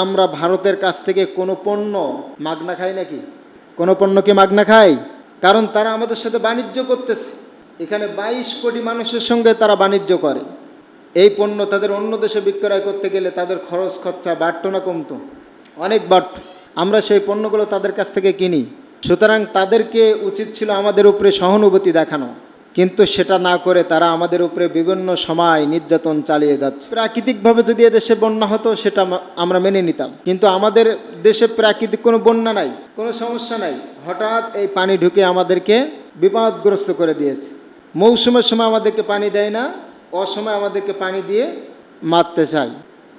আমরা ভারতের কাছ থেকে কোনো পণ্য মাগনা খাই নাকি? কোনো পণ্য কি মাগনা খাই? কারণ তারা আমাদের সাথে বাণিজ্য করতেছে। এখানে 22 কোটি মানুষের সঙ্গে তারা বাণিজ্য করে। এই পণ্য তাদের অন্য দেশে বিক্রয় করতে গেলে তাদের খরচ খরচা বাড়তো না কমতো? অনেক বাড়ত। আমরা সেই পণ্যগুলো তাদের কাছ থেকে কিনি। সুতরাং তাদেরকে উচিত ছিল আমাদের উপরে সহানুভূতি দেখানো, কিন্তু সেটা না করে তারা আমাদের উপরে বিভিন্ন সময় নির্যাতন চালিয়ে যাচ্ছে। প্রাকৃতিকভাবে যদি এদেশে বন্যা হতো সেটা আমরা মেনে নিতাম, কিন্তু আমাদের দেশে প্রাকৃতিক কোনো বন্যা নাই, কোনো সমস্যা নাই। হঠাৎ এই পানি ঢুকে আমাদেরকে বিপদগ্রস্ত করে দিয়েছে। মৌসুমের সময় আমাদেরকে পানি দেয় না, অসময় আমাদেরকে পানি দিয়ে মারতে চায়।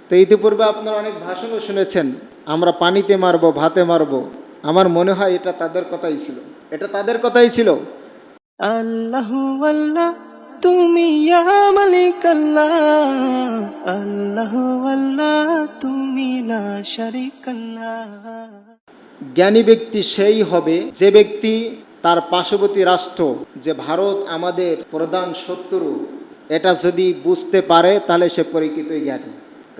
তো ইতিপূর্বে আপনারা অনেক ভাষণও শুনেছেন, আমরা পানিতে মারবো, ভাতে মারবো। আমার মনে হয় এটা তাদের কথাই ছিল, এটা তাদের কথাই ছিল। আল্লাহু আল্লাহ তুমি ইয়া মালিক আল্লাহ, আল্লাহু আল্লাহ তুমি লা শারীক আল্লাহ। জ্ঞানী ব্যক্তি সেই হবে যে ব্যক্তি তার পার্শ্ববর্তী রাষ্ট্র যে ভারত আমাদের প্রধান শত্রু, এটা যদি বুঝতে পারে তাহলে সে পরিচিতই জ্ঞানী।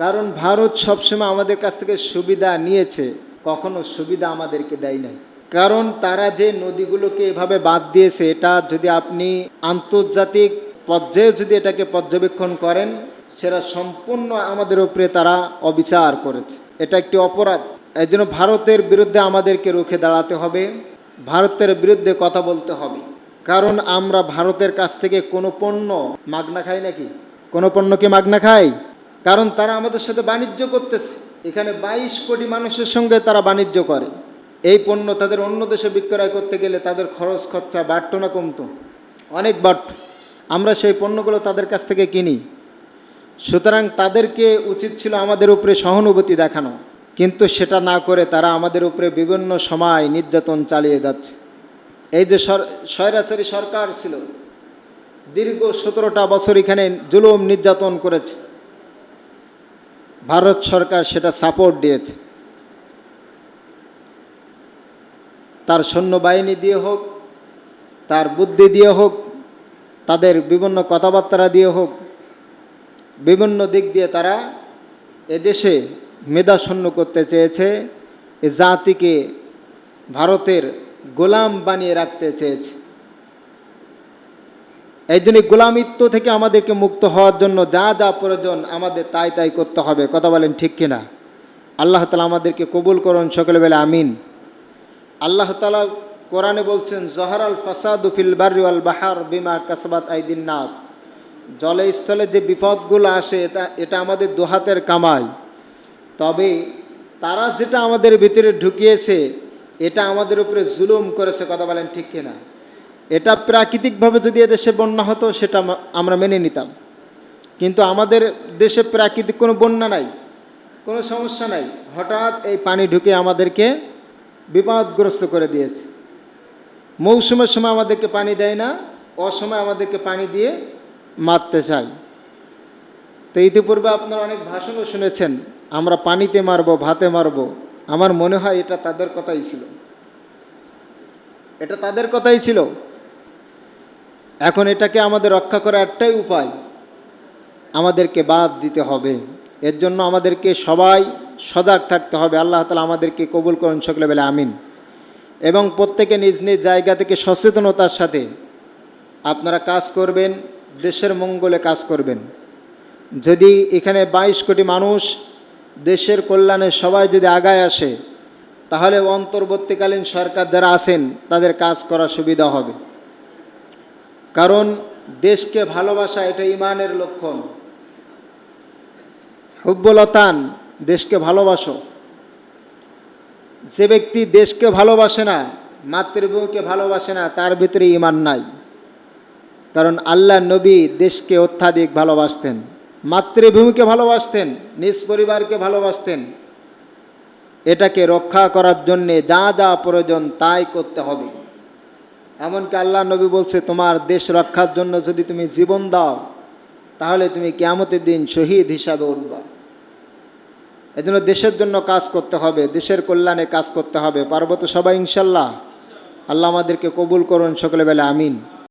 কারণ ভারত সবসময় আমাদের কাছ থেকে সুবিধা নিয়েছে, কখনো সুবিধা আমাদেরকে দেয় নাই। কারণ তারা যে নদীগুলোকে এভাবে বাদ দিয়েছে, এটা যদি আপনি আন্তর্জাতিক পর্যায়ে যদি এটাকে পর্যবেক্ষণ করেন, সেটা সম্পূর্ণ আমাদের উপরে তারা অবিচার করেছে। এটা একটি অপরাধ। এই জন্য ভারতের বিরুদ্ধে আমাদেরকে রুখে দাঁড়াতে হবে, ভারতের বিরুদ্ধে কথা বলতে হবে। কারণ আমরা ভারতের কাছ থেকে কোনো পণ্য মাগনা খাই নাকি? কোনো পণ্য কি মাগনা খাই? কারণ তারা আমাদের সাথে বাণিজ্য করতেছে। এখানে 22 কোটি মানুষের সঙ্গে তারা বাণিজ্য করে। এই পণ্য তাদের অন্য দেশে বিক্রয় করতে গেলে তাদের খরচ খরচা বাড়তো না কমতো? অনেক বাড়ত। আমরা সেই পণ্যগুলো তাদের কাছ থেকে কিনি। সুতরাং তাদেরকে উচিত ছিল আমাদের উপরে সহানুভূতি দেখানো, কিন্তু সেটা না করে তারা আমাদের উপরে বিভিন্ন সময় নির্যাতন চালিয়ে যাচ্ছে। এই যে স্বৈরাচারী সরকার ছিল, দীর্ঘ 17টা বছর এখানে জুলুম নির্যাতন করেছে। ভারত সরকার সেটা সাপোর্ট দিয়েছে। তার সৈন্যবাহিনী দিয়ে হোক, তার বুদ্ধি দিয়ে হোক, তাদের বিভিন্ন কথাবার্তা দিয়ে হোক, বিভিন্ন দিক দিয়ে তারা এদেশে মেধাশূন্য করতে চেয়েছে, এ জাতিকে ভারতের গোলাম বানিয়ে রাখতে চেয়েছে। এই জন্য গোলামিত্ব থেকে আমাদেরকে মুক্ত হওয়ার জন্য যা যা প্রয়োজন আমাদের তাই তাই করতে হবে। কথা বলেন ঠিক কিনা? আল্লাহ তাআলা আমাদেরকে কবুল করুন, সকলে বলে আমিন। আল্লাহ তাআলা কোরআনে বলছেন, জহরাল ফাসাদু ফিল বাররি ওয়াল বাহর বিমা কাসাবাত আইদিন নাস। জলে স্থলে যে বিপদগুলো আসে এটা আমাদের দুহাতের কামাই। তবে তারা যেটা আমাদের ভিতরে ঢুকিয়েছে এটা আমাদের উপরে জুলুম করেছে। কথা বলেন ঠিক কিনা? এটা প্রাকৃতিকভাবে যদি এদেশে বন্যা হতো সেটা আমরা মেনে নিতাম, কিন্তু আমাদের দেশে প্রাকৃতিক কোনো বন্যা নাই, কোনো সমস্যা নাই। হঠাৎ এই পানি ঢুকে আমাদেরকে বিপদগ্রস্ত করে দিয়েছে। মৌসুমের সময় আমাদেরকে পানি দেয় না, অসময় আমাদেরকে পানি দিয়ে মারতে চায়। তো ইতিপূর্বে আপনারা অনেক ভাষণও শুনেছেন, আমরা পানিতে মারবো, ভাতে মারবো। আমার মনে হয় এটা তাদের কথাই ছিল, এটা তাদের কথাই ছিল। এখন এটাকে আমাদের রক্ষা করার একটাই উপায়, আমাদেরকে বাদ দিতে হবে। এর জন্য আমাদেরকে সবাই সজাগ থাকতে হবে। আল্লাহ তাআলা আমাদেরকে কবুল করুন, সকলে বলে আমিন। এবং প্রত্যেকে নিজ নিজ জায়গা থেকে সচেতনতার সাথে আপনারা কাজ করবেন, দেশের মঙ্গলে কাজ করবেন। যদি এখানে 22 কোটি মানুষ দেশের কল্যাণে সবাই যদি আগায় আসে, তাহলে অন্তর্বর্তীকালীন সরকার যারা আছেন তাদের কাজ করা সুবিধা হবে। কারণ দেশকে ভালোবাসা এটা ঈমানের লক্ষণ। হুব্বুল ওয়াতান, দেশকে ভালোবাসো। যে ব্যক্তি দেশকে ভালোবাসে না, মাতৃভূমিকে ভালোবাসে না, তার ভিতরে ঈমান নাই। কারণ আল্লাহ নবী দেশকে অত্যাধিক ভালোবাসতেন, মাতৃভূমিকে ভালোবাসতেন, নিজ পরিবারকে ভালোবাসতেন। এটাকে রক্ষা করার জন্যে যা যা প্রয়োজন তাই করতে হবে। এমনকি আল্লাহ নবী বলছে, তোমার দেশ রক্ষার জন্য যদি তুমি জীবন দাও তাহলে তুমি কিয়ামতের দিন শহীদ হিসাবে উঠবা। এজন্য দেশের জন্য কাজ করতে হবে, দেশের কল্যাণে কাজ করতে হবে। পারবো তো সবাই ইনশাল্লাহ? আল্লাহ আমাদেরকে কবুল করুন, সকলে বলে আমিন।